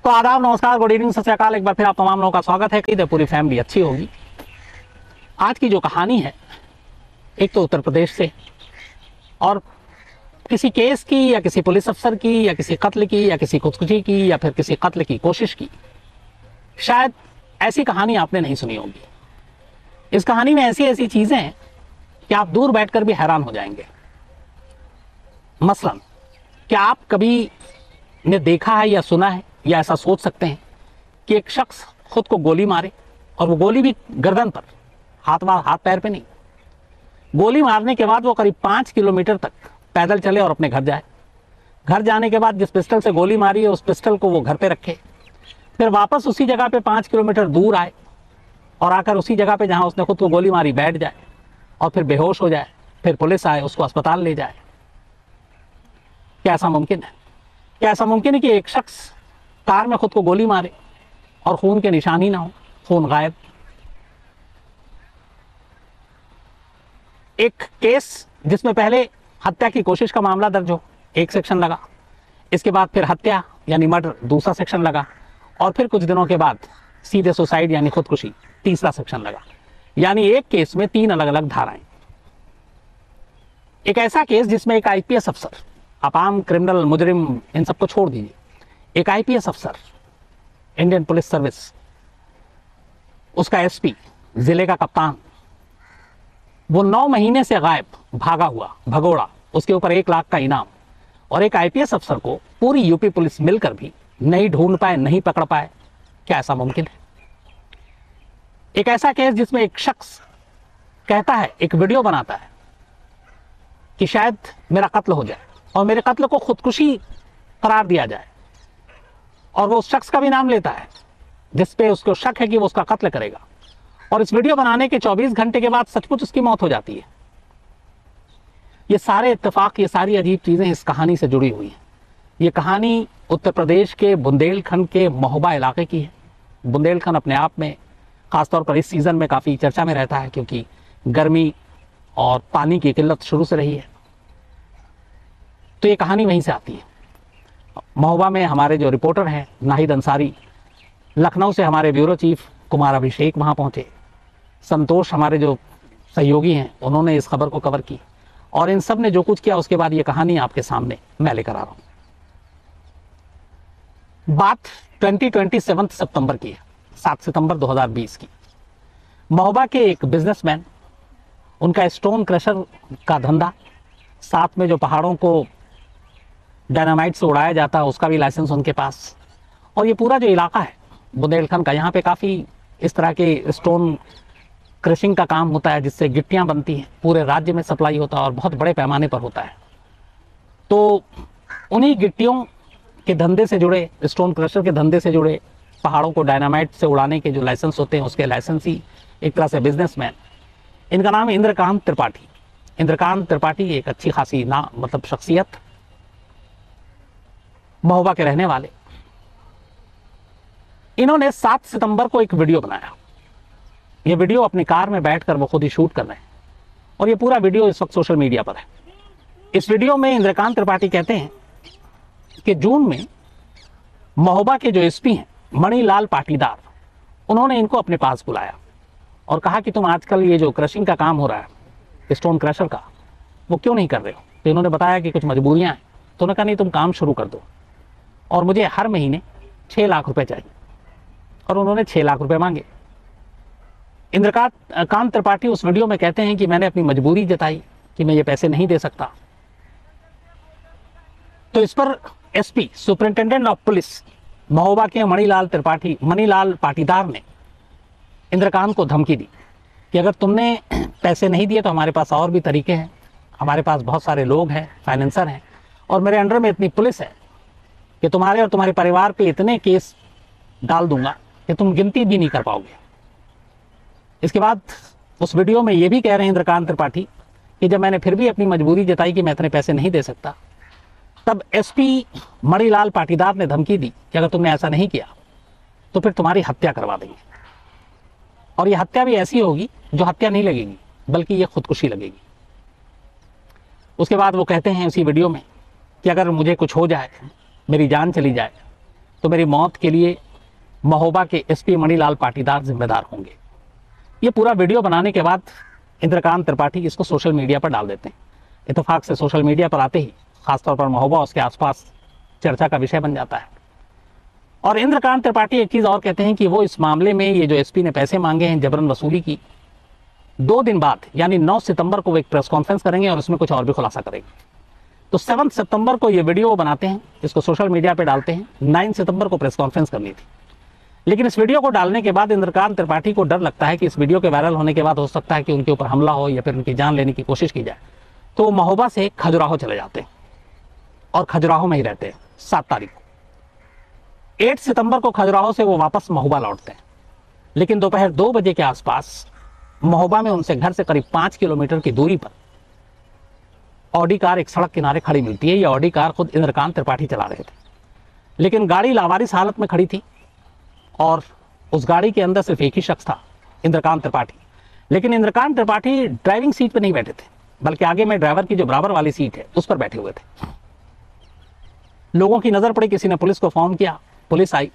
तो आदाब, नमस्कार, गुड इवनिंग, सत श्री अकाल। एक बार फिर आप तमाम लोगों का स्वागत है कि पूरी फैमिली अच्छी होगी। आज की जो कहानी है, एक तो उत्तर प्रदेश से, और किसी केस की या किसी पुलिस अफसर की या किसी कत्ल की या किसी खुदकुशी की या फिर किसी कत्ल की कोशिश की। शायद ऐसी कहानी आपने नहीं सुनी होगी। इस कहानी में ऐसी ऐसी चीजें हैं कि आप दूर बैठकर भी हैरान हो जाएंगे। मसलन, क्या आप कभी ने देखा है या सुना है या ऐसा सोच सकते हैं कि एक शख्स खुद को गोली मारे, और वो गोली भी गर्दन पर, हाथ पैर पे नहीं। गोली मारने के बाद वो करीब 5 किलोमीटर तक पैदल चले और अपने घर जाए। घर जाने के बाद जिस पिस्टल से गोली मारी है उस पिस्टल को वो घर पे रखे, फिर वापस उसी जगह पे 5 किलोमीटर दूर आए और आकर उसी जगह पे जहां उसने खुद को गोली मारी बैठ जाए और फिर बेहोश हो जाए। फिर पुलिस आए, उसको अस्पताल ले जाए। क्या ऐसा मुमकिन है? क्या ऐसा मुमकिन है कि एक शख्स कार में खुद को गोली मारे और खून के निशान ही ना हो, खून गायब? एक केस जिसमें पहले हत्या की कोशिश का मामला दर्ज हो, एक सेक्शन लगा। इसके बाद फिर हत्या यानी मर्डर, दूसरा सेक्शन लगा। और फिर कुछ दिनों के बाद सीधे सुसाइड यानी खुदकुशी, तीसरा सेक्शन लगा। यानी एक केस में 3 अलग अलग धाराएं। एक ऐसा केस जिसमें एक आईपीएस अफसर, आप आम क्रिमिनल, मुजरिम, इन सबको छोड़ दीजिए, एक आईपीएस अफसर, इंडियन पुलिस सर्विस, उसका एसपी, जिले का कप्तान, वो 9 महीने से गायब, भागा हुआ, भगोड़ा, उसके ऊपर 1 लाख का इनाम, और एक आईपीएस अफसर को पूरी यूपी पुलिस मिलकर भी नहीं ढूंढ पाए, नहीं पकड़ पाए। क्या ऐसा मुमकिन है? एक ऐसा केस जिसमें एक शख्स कहता है, एक वीडियो बनाता है कि शायद मेरा कत्ल हो जाए और मेरे कत्ल को खुदकुशी करार दिया जाए, और वो उस शख्स का भी नाम लेता है जिसपे उसको शक है कि वो उसका कत्ल करेगा, और इस वीडियो बनाने के 24 घंटे के बाद सचमुच उसकी मौत हो जाती है। ये सारे इत्तेफाक, ये सारी अजीब चीजें इस कहानी से जुड़ी हुई हैं। ये कहानी उत्तर प्रदेश के बुंदेलखंड के महोबा इलाके की है। बुंदेलखंड अपने आप में खासतौर पर इस सीजन में काफी चर्चा में रहता है, क्योंकि गर्मी और पानी की किल्लत शुरू से रही है। तो ये कहानी वहीं से आती है। महोबा में हमारे जो रिपोर्टर हैं नाहिद अंसारी, लखनऊ से हमारे ब्यूरो चीफ कुमार अभिषेक वहां पहुंचे, संतोष हमारे जो सहयोगी हैं उन्होंने इस खबर को कवर की, और इन सब ने जो कुछ किया उसके बाद ये कहानी आपके सामने मैं लेकर आ रहा हूं। बात 27 सितंबर की है, 7 सितंबर 2020 की। महोबा के एक बिजनेसमैन, उनका स्टोन क्रशर का धंधा, साथ में जो पहाड़ों को डायनामाइट से उड़ाया जाता है उसका भी लाइसेंस उनके पास। और ये पूरा जो इलाका है बुंदेलखंड का, यहाँ पे काफ़ी इस तरह के स्टोन क्रशिंग का काम होता है जिससे गिट्टियाँ बनती हैं, पूरे राज्य में सप्लाई होता है और बहुत बड़े पैमाने पर होता है। तो उन्हीं गिट्टियों के धंधे से जुड़े, स्टोन क्रशर के धंधे से जुड़े, पहाड़ों को डायनामाइट से उड़ाने के जो लाइसेंस होते हैं उसके लाइसेंसी एक तरह से बिजनेसमैन, इनका नाम है इंद्रकांत त्रिपाठी। इंद्रकांत त्रिपाठी एक अच्छी खासी मतलब शख्सियत, महोबा के रहने वाले। इन्होंने 7 सितंबर को एक वीडियो बनाया। ये वीडियो अपनी कार में बैठकर वो खुद ही शूट कर रहे हैं, और ये पूरा वीडियो इस वक्त सोशल मीडिया पर है। इस वीडियो में इंद्रकांत त्रिपाठी कहते हैं कि जून में महोबा के जो एसपी हैं मणिलाल पाटीदार, उन्होंने इनको अपने पास बुलाया और कहा कि तुम आजकल ये जो क्रशिंग का काम हो रहा है, स्टोन क्रशर का, वो क्यों नहीं कर रहे हो? तो इन्होंने बताया कि कुछ मजबूरियां हैं। तो उन्होंने कहा नहीं, तुम काम शुरू कर दो, और मुझे हर महीने 6 लाख रुपए चाहिए। और उन्होंने 6 लाख रुपए मांगे। इंद्रकांत त्रिपाठी उस वीडियो में कहते हैं कि मैंने अपनी मजबूरी जताई कि मैं ये पैसे नहीं दे सकता। तो इस पर SP, superintendent of police Mahoba के मणिलाल पाटीदार ने इंद्रकांत को धमकी दी कि अगर तुमने पैसे नहीं दिए तो हमारे पास और भी तरीके हैं, हमारे पास बहुत सारे लोग हैं, फाइनेंसर हैं, और मेरे अंडर में इतनी पुलिस है कि तुम्हारे और तुम्हारे परिवार पे इतने केस डाल दूंगा कि तुम गिनती भी नहीं कर पाओगे। इसके बाद उस वीडियो में ये भी कह रहे हैं इंद्रकांत त्रिपाठी कि जब मैंने फिर भी अपनी मजबूरी जताई कि मैं इतने पैसे नहीं दे सकता, तब एसपी मणिलाल पाटीदार ने धमकी दी कि अगर तुमने ऐसा नहीं किया तो फिर तुम्हारी हत्या करवा देंगे, और ये हत्या भी ऐसी होगी जो हत्या नहीं लगेगी बल्कि ये खुदकुशी लगेगी। उसके बाद वो कहते हैं उसी वीडियो में कि अगर मुझे कुछ हो जाए, मेरी जान चली जाए, तो मेरी मौत के लिए महोबा के एसपी मणिलाल पाटीदार जिम्मेदार होंगे। ये पूरा वीडियो बनाने के बाद इंद्रकांत त्रिपाठी इसको सोशल मीडिया पर डाल देते हैं। इत्तेफाक से सोशल मीडिया पर आते ही खासतौर पर महोबा उसके आसपास चर्चा का विषय बन जाता है। और इंद्रकांत त्रिपाठी एक चीज़ और कहते हैं कि वो इस मामले में ये जो एसपी ने पैसे मांगे हैं जबरन वसूली की, 2 दिन बाद यानी 9 सितंबर को वो एक प्रेस कॉन्फ्रेंस करेंगे और उसमें कुछ और भी खुलासा करेंगे। तो 7 सितंबर को ये वीडियो बनाते हैं, इसको सोशल मीडिया पे डालते हैं। 9 सितंबर को प्रेस कॉन्फ्रेंस करनी थी, लेकिन इस वीडियो को डालने के बाद इंद्रकांत त्रिपाठी को डर लगता है कि इस वीडियो के वायरल होने के बाद हो सकता है कि उनके ऊपर हमला हो या फिर उनकी जान लेने की कोशिश की जाए। तो वो महोबा से खजुराहो चले जाते हैं और खजुराहो में ही रहते हैं 7 तारीख को। 8 सितंबर को खजुराहो से वो वापस महोबा लौटते हैं, लेकिन दोपहर 2 बजे के आसपास महोबा में उनसे घर से करीब 5 किलोमीटर की दूरी पर ऑडी कार एक सड़क किनारे खड़ी मिलती है। ये ऑडी कार खुद इंद्रकांत त्रिपाठी चला रहे थे, लेकिन गाड़ी लावारिस हालत में खड़ी थी और उस गाड़ी के अंदर सिर्फ एक ही शख्स था, इंद्रकांत त्रिपाठी। लेकिन इंद्रकांत त्रिपाठी ड्राइविंग सीट पर नहीं बैठे थे, बल्कि आगे में ड्राइवर की जो बराबर वाली सीट है उस पर बैठे हुए थे। लोगों की नजर पड़ी, किसी ने पुलिस को फोन किया, पुलिस आई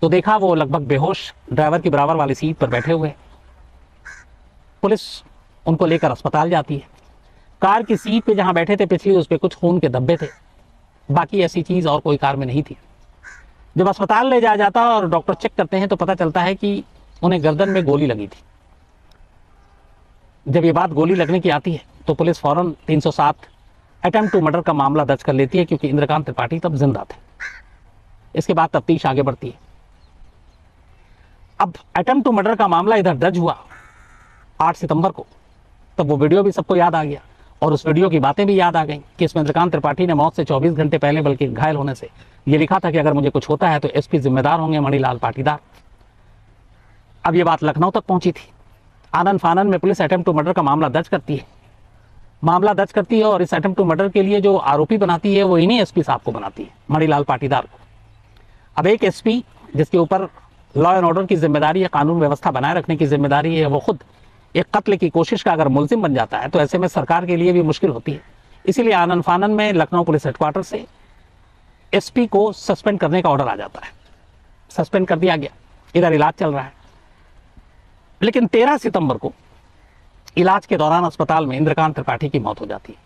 तो देखा वो लगभग बेहोश ड्राइवर की बराबर वाली सीट पर बैठे हुए। पुलिस उनको लेकर अस्पताल जाती है। कार की सीट पे जहां बैठे थे पिछली, उस पे कुछ खून के धब्बे थे, बाकी ऐसी चीज और कोई कार में नहीं थी। जब अस्पताल ले जाया जाता और डॉक्टर चेक करते हैं तो पता चलता है कि उन्हें गर्दन में गोली लगी थी। जब ये बात गोली लगने की आती है तो पुलिस फौरन 307 अटेम्प्ट टू मर्डर का मामला दर्ज कर लेती है, क्योंकि इंद्रकांत त्रिपाठी तब जिंदा थे। इसके बाद तफ्तीश आगे बढ़ती है। अब अटेम्प्ट टू मर्डर का मामला इधर दर्ज हुआ 8 सितंबर को, तब वो वीडियो भी सबको याद आ गया और उस वीडियो की बातें भी याद आ गई कि इसमें इंद्रकांत त्रिपाठी ने मौत से 24 घंटे पहले, बल्कि घायल होने से, ये लिखा था कि अगर मुझे कुछ होता है तो एसपी जिम्मेदार होंगे मणिलाल पाटीदार। अब ये बात लखनऊ तक पहुंची थी। आनन फानन में पुलिस अटेम्प्ट टू मर्डर का मामला दर्ज करती है और इस अटेम्प्ट टू मर्डर के लिए जो आरोपी बनाती है वो इन्हीं एसपी साहब को बनाती है, मणिलाल पाटीदार को। अब एक एसपी जिसके ऊपर लॉ एंड ऑर्डर की जिम्मेदारी है, कानून व्यवस्था बनाए रखने की जिम्मेदारी है, वो खुद एक कत्ल की कोशिश का अगर मुलजिम बन जाता है तो ऐसे में सरकार के लिए भी मुश्किल होती है। इसीलिए आनन फानन में लखनऊ पुलिस हेडक्वार्टर से एसपी को सस्पेंड करने का ऑर्डर आ जाता है। सस्पेंड कर दिया गया, इधर इलाज चल रहा है। लेकिन 13 सितंबर को इलाज के दौरान अस्पताल में इंद्रकांत त्रिपाठी की मौत हो जाती है।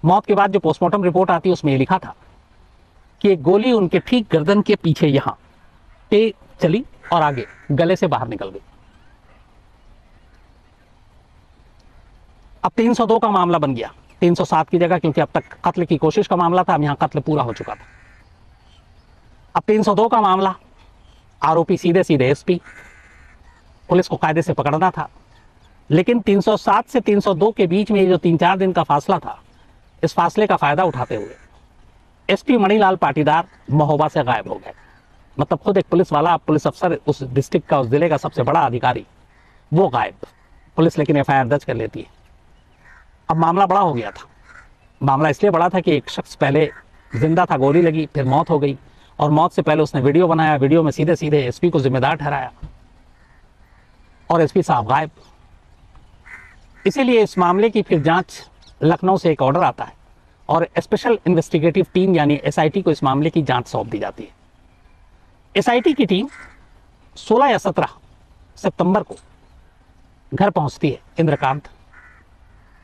मौत के बाद जो पोस्टमार्टम रिपोर्ट आती है उसमें लिखा था कि एक गोली उनके ठीक गर्दन के पीछे यहां पे चली और आगे गले से बाहर निकल गई। अब 302 का मामला बन गया 307 की जगह, क्योंकि अब तक कत्ल की कोशिश का मामला था, अब यहां कत्ल पूरा हो चुका था। अब 302 का मामला, आरोपी सीधे सीधे एसपी, पुलिस को कायदे से पकड़ना था। लेकिन 307 से 302 के बीच में ये जो 3-4 दिन का फासला था, इस फासले का फायदा उठाते हुए एसपी मणिलाल पाटीदार महोबा से गायब हो गए। मतलब खुद एक पुलिस वाला, पुलिस अफसर, उस डिस्ट्रिक्ट का, उस जिले का सबसे बड़ा अधिकारी, वो गायब। पुलिस लेकिन एफआईआर दर्ज कर लेती है। अब मामला बड़ा हो गया था। मामला इसलिए बड़ा था कि एक शख्स पहले जिंदा था, गोली लगी, फिर मौत हो गई, और मौत से पहले उसने वीडियो बनाया, वीडियो में सीधे सीधे एसपी को जिम्मेदार ठहराया और एसपी साहब गायब। इसीलिए इस मामले की फिर जांच लखनऊ से एक ऑर्डर आता है और स्पेशल इन्वेस्टिगेटिव टीम यानी एसआईटी को इस मामले की जांच सौंप दी जाती है। एसआईटी की टीम 16 या 17 सितंबर को घर पहुंचती है इंद्रकांत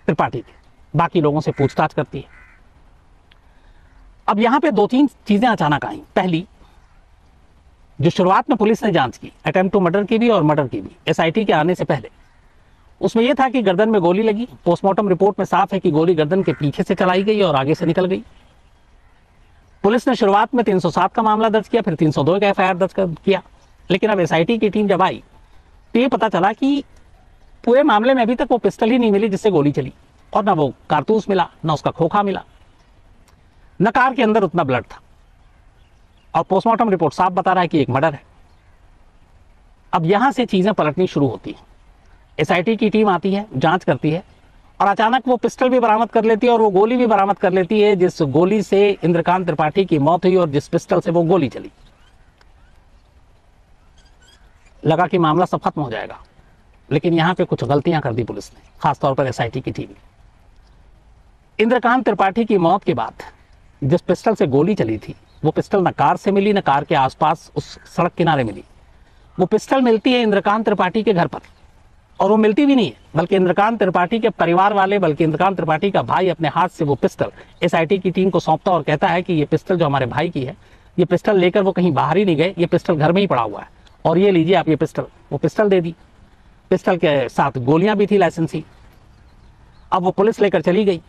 त्रिपाठी के, बाकी लोगों से पूछताछ करती है। अब यहां पे 2-3 चीजें अचानक आई। पहली, जो शुरुआत में पुलिस ने जांच की अटेम्प्ट टू मर्डर की भी और मर्डर की भी एसआईटी के आने से पहले, उसमें यह था कि गर्दन में गोली लगी। पोस्टमार्टम रिपोर्ट में साफ है कि गोली गर्दन के पीछे से चलाई गई और आगे से निकल गई। पुलिस ने शुरुआत में 307 का मामला दर्ज किया, फिर 302 का एफआईआर दर्ज किया। लेकिन अब एसआईटी की टीम जब आई तो ये पता चला कि पूरे मामले में अभी तक वो पिस्टल ही नहीं मिली जिससे गोली चली, और ना वो कारतूस मिला, ना उसका खोखा मिला, न कार के अंदर उतना ब्लड था। और पोस्टमार्टम रिपोर्ट साफ बता रहा है कि एक मर्डर है। अब यहां से चीजें पलटनी शुरू होती हैं। एसआईटी की टीम आती है, जांच करती है, और अचानक वो पिस्टल भी बरामद कर लेती है और वो गोली भी बरामद कर लेती है जिस गोली से इंद्रकांत त्रिपाठी की मौत हुई और जिस पिस्टल से वो गोली चली। लगा कि मामला सब खत्म हो जाएगा, लेकिन यहां पे कुछ गलतियां कर दी पुलिस ने, खासतौर पर एसआईटी की टीम ने। इंद्रकांत त्रिपाठी की मौत के बाद जिस पिस्टल से गोली चली थी वो पिस्टल न कार से मिली, न कार के आसपास उस सड़क किनारे मिली। वो पिस्टल मिलती है इंद्रकांत त्रिपाठी के घर पर, और वो मिलती भी नहीं है, बल्कि इंद्रकांत त्रिपाठी के परिवार वाले, बल्कि इंद्रकांत त्रिपाठी का भाई अपने हाथ से वो पिस्टल एसआईटी की टीम को सौंपता और कहता है कि ये पिस्टल जो हमारे भाई की है, ये पिस्टल लेकर वो कहीं बाहर ही नहीं गए, ये पिस्टल घर में ही पड़ा हुआ है, और ये लीजिए आप ये पिस्टल। वो पिस्टल दे दी, पिस्टल के साथ गोलियां भी थी लाइसेंसी। अब वो पुलिस लेकर चली गई,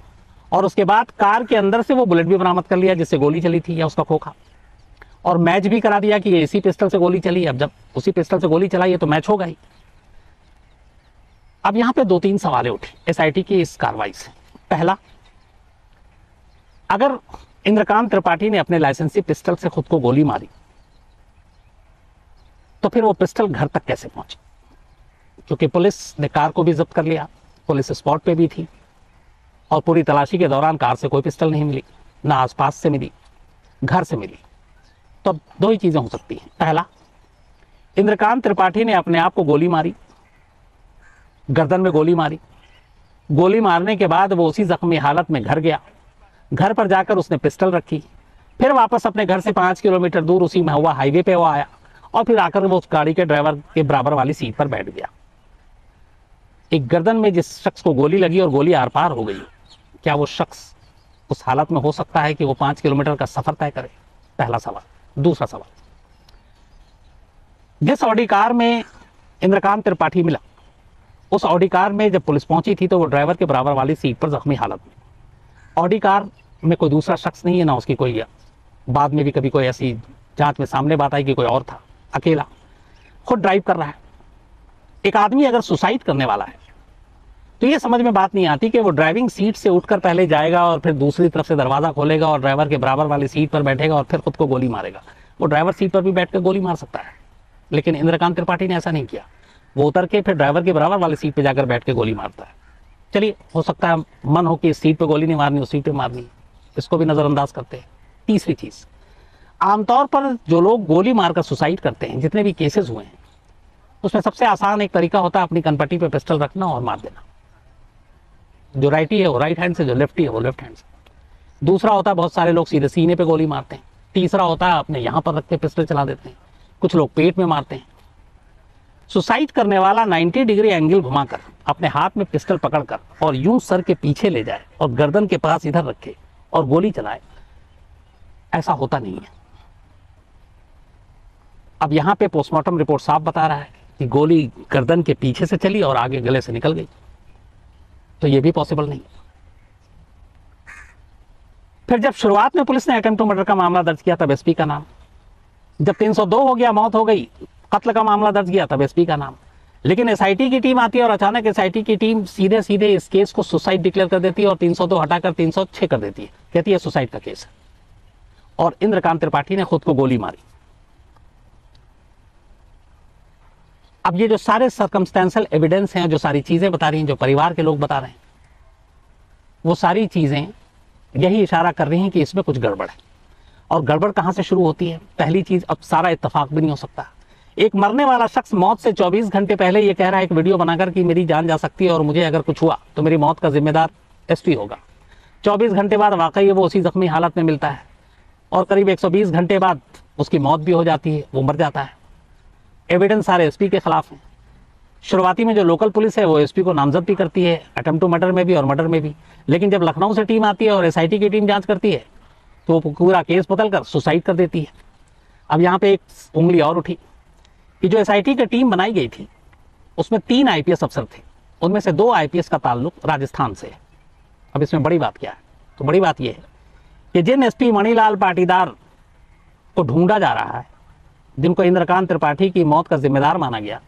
और उसके बाद कार के अंदर से वो बुलेट भी बरामद कर लिया जिससे गोली चली थी, या उसका खोखा, और मैच भी करा दिया कि ये इसी पिस्टल से गोली चली। अब जब उसी पिस्टल से गोली चलाई है तो मैच होगा ही। अब यहां पे 2-3 सवाल उठे एसआईटी की इस कार्रवाई से। पहला, अगर इंद्रकांत त्रिपाठी ने अपने लाइसेंसी पिस्टल से खुद को गोली मारी तो फिर वो पिस्टल घर तक कैसे पहुंची? क्योंकि पुलिस ने कार को भी जब्त कर लिया, पुलिस स्पॉट पे भी थी, और पूरी तलाशी के दौरान कार से कोई पिस्टल नहीं मिली, ना आसपास से मिली, घर से मिली। तो अब 2 ही चीजें हो सकती हैं। पहला, इंद्रकांत त्रिपाठी ने अपने आप को गोली मारी, गर्दन में गोली मारी, गोली मारने के बाद वो उसी जख्मी हालत में घर गया, घर पर जाकर उसने पिस्टल रखी, फिर वापस अपने घर से 5 किलोमीटर दूर उसी महुआ हाईवे पे वो आया, और फिर आकर वो उस गाड़ी के ड्राइवर के बराबर वाली सीट पर बैठ गया। एक गर्दन में जिस शख्स को गोली लगी और गोली आर पार हो गई, क्या वो शख्स उस हालत में हो सकता है कि वो 5 किलोमीटर का सफर तय करे? पहला सवाल। दूसरा सवाल, जिस ऑडी कार में इंद्रकांत त्रिपाठी मिला, उस ऑडी कार में जब पुलिस पहुंची थी तो वो ड्राइवर के बराबर वाली सीट पर जख्मी हालत में। ऑडी कार में कोई दूसरा शख्स नहीं है, ना उसकी कोई, बाद में भी कभी कोई ऐसी जांच में सामने बात आई कि कोई और था, अकेला खुद ड्राइव कर रहा है। एक आदमी अगर सुसाइड करने वाला है तो ये समझ में बात नहीं आती कि वो ड्राइविंग सीट से उठकर पहले जाएगा और फिर दूसरी तरफ से दरवाजा खोलेगा और ड्राइवर के बराबर वाली सीट पर बैठेगा और फिर खुद को गोली मारेगा। वो ड्राइवर सीट पर भी बैठकर गोली मार सकता है, लेकिन इंद्रकांत त्रिपाठी ने ऐसा नहीं किया। वो उतर के फिर ड्राइवर के बराबर वाली सीट पर जाकर बैठ के गोली मारता है। चलिए, हो सकता है मन हो कि इस सीट पर गोली नहीं मारनी, उस सीट पर मारनी, इसको भी नजरअंदाज करते हैं। तीसरी चीज, आमतौर पर जो लोग गोली मारकर सुसाइड करते हैं, जितने भी केसेस हुए हैं, उसमें सबसे आसान एक तरीका होता है अपनी कनपट्टी पे पिस्टल रखना और मार देना। जो राइटी है वो राइट हैंड से, जो लेफ्टी है वो लेफ्ट हैंड से। दूसरा होता है बहुत सारे लोग सीधे सीने पे गोली मारते हैं। तीसरा होता है अपने यहां पर रख के पिस्टल चला देते हैं। कुछ लोग पेट में मारते हैं। सुसाइड करने वाला 90 डिग्री एंगल घुमाकर अपने हाथ में पिस्टल पकड़कर और यूं सर के पीछे ले जाए और गर्दन के पास इधर रखे और गोली चलाए, ऐसा होता नहीं है। अब यहां पे पोस्टमार्टम रिपोर्ट साफ बता रहा है कि गोली गर्दन के पीछे से चली और आगे गले से निकल गई, तो ये भी पॉसिबल नहीं। फिर जब शुरुआत में पुलिस ने अटेम्प्ट टू मर्डर का मामला दर्ज किया तब एसपी का नाम, जब 302 हो गया, मौत हो गई, कत्ल का मामला दर्ज किया तब एसपी का नाम। लेकिन एसआईटी की टीम आती है और अचानक एसआईटी की टीम सीधे सीधे इस केस को सुसाइड डिक्लेयर कर देती है और 302 हटाकर 306 कर देती है, कहती है सुसाइड का केस है, और इंद्रकांत त्रिपाठी ने खुद को गोली मारी। अब ये जो सारे सर्कमस्टेंशियल एविडेंस हैं, जो सारी चीजें बता रही हैं, जो परिवार के लोग बता रहे हैं, वो सारी चीजें यही इशारा कर रही हैं कि इसमें कुछ गड़बड़ है। और गड़बड़ कहां से शुरू होती है? पहली चीज, अब सारा इत्तेफाक भी नहीं हो सकता। एक मरने वाला शख्स मौत से 24 घंटे पहले ये कह रहा है एक वीडियो बनाकर कि मेरी जान जा सकती है और मुझे अगर कुछ हुआ तो मेरी मौत का जिम्मेदार एसपी होगा। 24 घंटे बाद वाकई वो उसी जख्मी हालत में मिलता है और करीब 120 घंटे बाद उसकी मौत भी हो जाती है, वो मर जाता है। एविडेंस सारे एसपी के खिलाफ हैं। शुरुआती में जो लोकल पुलिस है वो एसपी को नामजद भी करती है, अटेम्प्ट टू मर्डर में भी और मर्डर में भी। लेकिन जब लखनऊ से टीम आती है और एसआईटी की टीम जांच करती है तो वो पूरा केस बदलकर सुसाइड कर देती है। अब यहाँ पे एक उंगली और उठी कि जो एसआईटी की टीम बनाई गई थी उसमें 3 आईपीएस अफसर थे, उनमें से 2 आईपीएस का ताल्लुक राजस्थान से है। अब इसमें बड़ी बात क्या है? तो बड़ी बात यह है कि जिन एसपी मणिलाल पाटीदार को ढूंढा जा रहा है, जिनको इंद्रकांत त्रिपाठी की मौत का जिम्मेदार माना गया,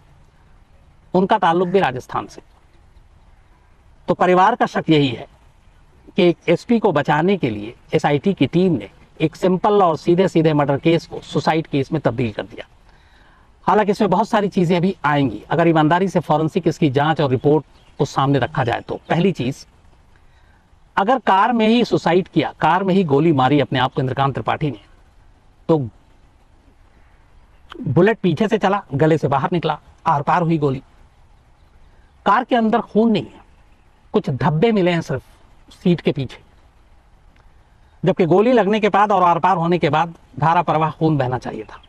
उनका ताल्लुक भी राजस्थान से। तो परिवार का शक यही है कि एक एसपी को बचाने के लिए एसआईटी की टीम ने एक सिंपल और सीधे सीधे मर्डर केस को सुसाइड केस में तब्दील कर दिया। हालांकि इसमें बहुत सारी चीजें अभी आएंगी अगर ईमानदारी से फॉरेंसिक इसकी जांच और रिपोर्ट को सामने रखा जाए तो। पहली चीज, अगर कार में ही सुसाइड किया, कार में ही गोली मारी अपने आप को इंद्रकांत त्रिपाठी ने, तो बुलेट पीछे से चला, गले से बाहर निकला, आर पार हुई गोली। कार के अंदर खून नहीं है, कुछ धब्बे मिले हैं सिर्फ सीट के पीछे। जबकि गोली लगने के बाद और आर पार होने के बाद धारा प्रवाह खून बहना चाहिए था।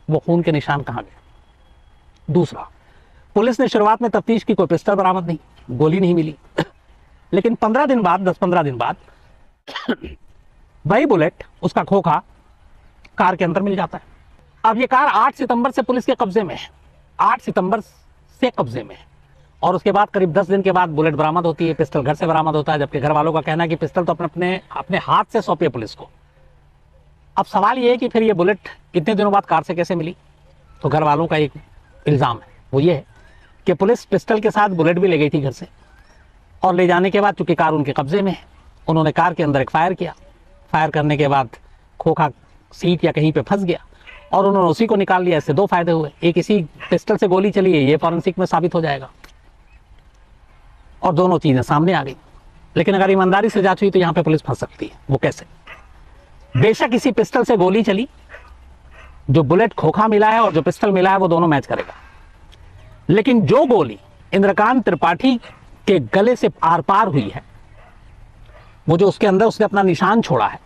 वो खून के निशान कहाँ गए? दूसरा, पुलिस ने शुरुआत में तफ्तीश की, कोई पिस्टल बरामद नहीं, गोली नहीं मिली। लेकिन 15 दिन बाद, 10-15 दिन बाद वही बुलेट, उसका खोखा कार के अंदर मिल जाता है। अब ये कार 8 सितंबर से पुलिस के कब्जे में है, 8 सितंबर से कब्जे में है। और उसके बाद करीब 10 दिन के बाद बुलेट बरामद होती है, पिस्टल घर से बरामद होता है, जबकि घर वालों का कहना है कि पिस्टल तो अपने हाथ से सौंपे पुलिस को। अब सवाल ये है कि फिर ये बुलेट इतने दिनों बाद कार से कैसे मिली? तो घर वालों का एक इल्ज़ाम है, वो ये है कि पुलिस पिस्टल के साथ बुलेट भी ले गई थी घर से, और ले जाने के बाद चूंकि कार उनके कब्जे में है, उन्होंने कार के अंदर एक फायर किया। फायर करने के बाद खोखा सीट या कहीं पे फंस गया और उन्होंने उसी को निकाल लिया। इससे दो फायदे हुए, एक इसी पिस्टल से गोली चली है, ये फॉरेंसिक में साबित हो जाएगा, और दोनों चीजें सामने आ गई। लेकिन अगर ईमानदारी से जांच हुई तो यहाँ पे पुलिस फंस सकती है। वो कैसे? बेशक इसी पिस्टल से गोली चली, जो बुलेट खोखा मिला है और जो पिस्टल मिला है वो दोनों मैच करेगा, लेकिन जो गोली इंद्रकांत त्रिपाठी के गले से आर पार हुई है, वो जो उसके अंदर उसने अपना निशान छोड़ा है,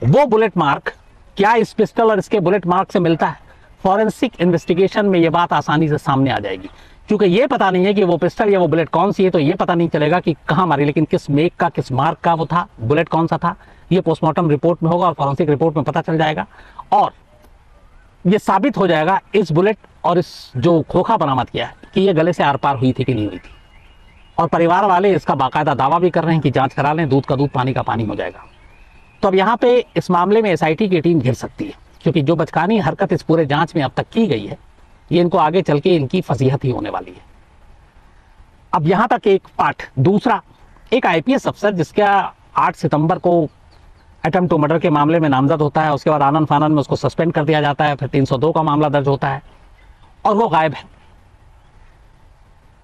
वो बुलेट मार्क क्या इस पिस्टल और इसके बुलेट मार्क से मिलता है? फॉरेंसिक इन्वेस्टिगेशन में ये बात आसानी से सामने आ जाएगी, क्योंकि ये पता नहीं है कि वो पिस्टल या वो बुलेट कौन सी है, तो ये पता नहीं चलेगा कि कहाँ मारी, लेकिन किस मेक का, किस मार्क का वो था, बुलेट कौन सा था, ये पोस्टमार्टम रिपोर्ट में होगा और फॉरेंसिक रिपोर्ट में पता चल जाएगा। और ये साबित हो जाएगा इस बुलेट और इस जो खोखा बरामद किया है कि ये गले से आर पार हुई थी कि नहीं हुई थी। और परिवार वाले इसका बाकायदा दावा भी कर रहे हैं कि जांच करा लें, दूध का दूध पानी का पानी हो जाएगा। तो अब यहाँ पे इस मामले में एसआईटी की टीम घिर सकती है, क्योंकि जो बचकानी हरकत इस पूरे जांच में अब तक की गई है, ये इनको आगे चल के इनकी फजीहत ही होने वाली है। अब यहाँ तक एक पार्ट। दूसरा, एक आईपीएस अफसर जिसका 8 सितंबर को अटेम्प्ट टू मर्डर के मामले में नामजद होता है, उसके बाद आनन फानन में उसको सस्पेंड कर दिया जाता है, फिर 302 का मामला दर्ज होता है और वो गायब है।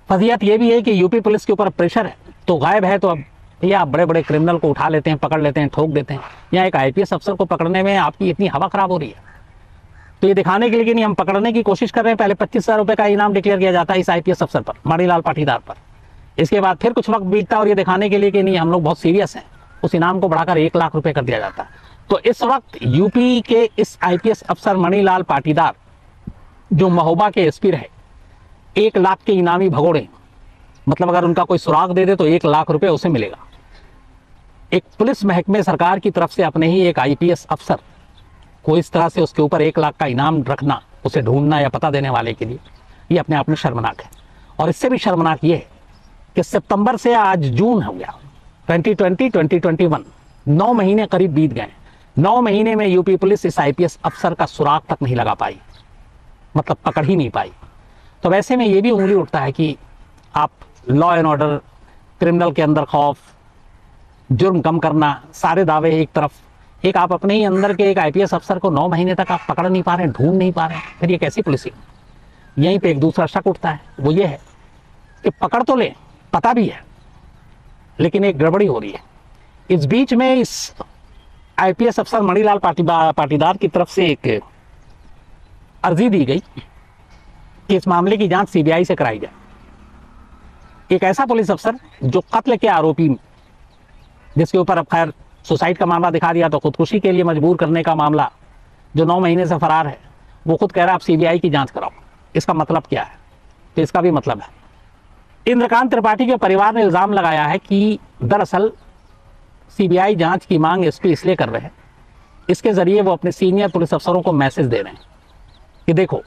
फजीहत ये भी है कि यूपी पुलिस के ऊपर प्रेशर है, तो गायब है तो अब भैया आप बड़े बड़े क्रिमिनल को उठा लेते हैं, पकड़ लेते हैं, ठोक देते हैं। यहाँ एक आईपीएस अफसर को पकड़ने में आपकी इतनी हवा खराब हो रही है, तो ये दिखाने के लिए कि नहीं हम पकड़ने की कोशिश कर रहे हैं, पहले 25,000 रुपए का इनाम डिक्लेयर किया जाता है इस आईपीएस अफसर पर, मणिलाल पाटीदार पर। इसके बाद फिर कुछ वक्त बीतता है और ये दिखाने के लिए कि नहीं हम लोग बहुत सीरियस हैं, उस इनाम को बढ़ाकर 1 लाख रुपए कर दिया जाता है। तो इस वक्त यूपी के इस आईपीएस अफसर मणिलाल पाटीदार, जो महोबा के एसपी रहे, 1 लाख के इनामी भगोड़े, मतलब अगर उनका कोई सुराग दे दे तो 1 लाख रुपए उसे मिलेगा। एक पुलिस महकमे सरकार की तरफ से अपने ही एक आईपीएस अफसर को इस तरह से उसके ऊपर 1 लाख का इनाम रखना, उसे ढूंढना या पता देने वाले के लिए, ये अपने आप में शर्मनाक है। और इससे भी शर्मनाक ये है कि सितंबर से आज जून हो गया, 2020-2021, 9 महीने करीब बीत गए। 9 महीने में यूपी पुलिस इस आईपीएस अफसर का सुराग तक नहीं लगा पाई, मतलब पकड़ ही नहीं पाई। तो वैसे में ये भी उंगली उठता है कि आप लॉ एंड ऑर्डर, क्रिमिनल के अंदर खौफ, जुर्म कम करना, सारे दावे एक तरफ, एक आप अपने ही अंदर के एक आईपीएस अफसर को 9 महीने तक आप पकड़ नहीं पा रहे हैं, ढूंढ नहीं पा रहे हैं, फिर ये कैसी पुलिसिंग? यहीं पे एक दूसरा शक उठता है, वो ये है कि पकड़ तो ले, पता भी है, लेकिन एक गड़बड़ी हो रही है। इस बीच में इस आईपीएस अफसर मणिलाल पाटीदार की तरफ से एक अर्जी दी गई कि इस मामले की जांच सीबीआई से कराई जाए। एक ऐसा पुलिस अफसर जो कत्ल के आरोपी, जिसके ऊपर अब खैर सुसाइड का मामला दिखा दिया तो खुदकुशी के लिए मजबूर करने का मामला, जो 9 महीने से फरार है, वो खुद कह रहा है आप सीबीआई की जांच कराओ। इसका मतलब क्या है? तो इसका भी मतलब है, इंद्रकांत त्रिपाठी के परिवार ने इल्जाम लगाया है कि दरअसल सीबीआई जांच की मांग एसपी इसलिए कर रहे हैं, इसके जरिए वो अपने सीनियर पुलिस अफसरों को मैसेज दे रहे हैं कि देखो,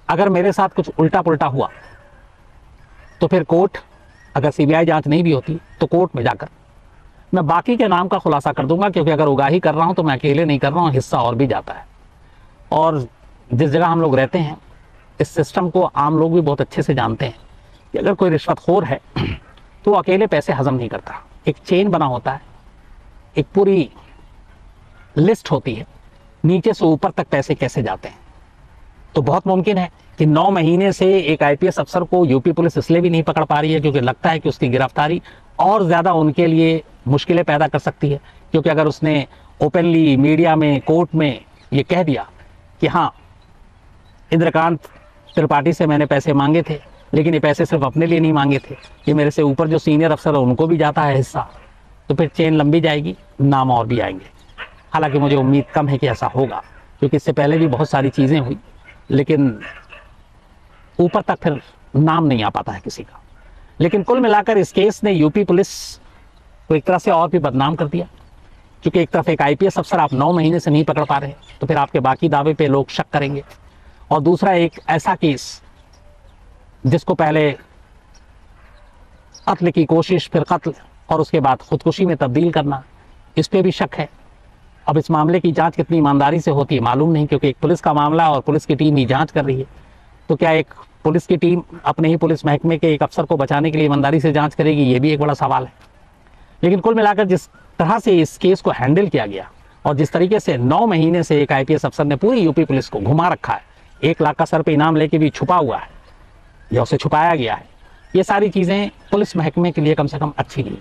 अगर मेरे साथ कुछ उल्टा पुल्टा हुआ तो फिर कोर्ट, अगर सीबीआई जांच नहीं भी होती तो कोर्ट में जाकर मैं बाकी के नाम का खुलासा कर दूंगा, क्योंकि अगर उगाही कर रहा हूं तो मैं अकेले नहीं कर रहा हूं, हिस्सा और भी जाता है। और जिस जगह हम लोग रहते हैं, इस सिस्टम को आम लोग भी बहुत अच्छे से जानते हैं कि अगर कोई रिश्वतखोर है तो अकेले पैसे हजम नहीं करता, एक चेन बना होता है, एक पूरी लिस्ट होती है, नीचे से ऊपर तक पैसे कैसे जाते हैं। तो बहुत मुमकिन है कि 9 महीने से एक आईपीएस अफसर को यूपी पुलिस इसलिए भी नहीं पकड़ पा रही है क्योंकि लगता है कि उसकी गिरफ्तारी और ज्यादा उनके लिए मुश्किलें पैदा कर सकती है। क्योंकि अगर उसने ओपनली मीडिया में, कोर्ट में ये कह दिया कि हाँ, इंद्रकांत त्रिपाठी से मैंने पैसे मांगे थे, लेकिन ये पैसे सिर्फ अपने लिए नहीं मांगे थे, ये मेरे से ऊपर जो सीनियर अफसर है उनको भी जाता है हिस्सा, तो फिर चेन लंबी जाएगी, नाम और भी आएंगे। हालांकि मुझे उम्मीद कम है कि ऐसा होगा, क्योंकि इससे पहले भी बहुत सारी चीज़ें हुई, लेकिन ऊपर तक फिर नाम नहीं आ पाता है किसी का। लेकिन कुल मिलाकर इस केस ने यूपी पुलिस को एक तरह से और भी बदनाम कर दिया, क्योंकि एक तरफ एक आईपीएस अफसर आप 9 महीने से नहीं पकड़ पा रहे, तो फिर आपके बाकी दावे पे लोग शक करेंगे, और दूसरा एक ऐसा केस जिसको पहले कत्ल की कोशिश, फिर कत्ल और उसके बाद खुदकुशी में तब्दील करना, इस पे भी शक है। अब इस मामले की जांच कितनी ईमानदारी से होती है मालूम नहीं, क्योंकि एक पुलिस का मामला और पुलिस की टीम ही जांच कर रही है, तो क्या एक पुलिस की टीम अपने ही पुलिस महकमे के एक अफसर को बचाने के लिए ईमानदारी से जांच करेगी, ये भी एक बड़ा सवाल है। लेकिन कुल मिलाकर जिस तरह से इस केस को हैंडल किया गया और जिस तरीके से 9 महीने से एक आईपीएस अफसर ने पूरी यूपी पुलिस को घुमा रखा है, 1 लाख का सर पे इनाम लेके भी छुपा हुआ है या उसे छुपाया गया है, ये सारी चीज़ें पुलिस महकमे के लिए कम से कम अच्छी नहीं।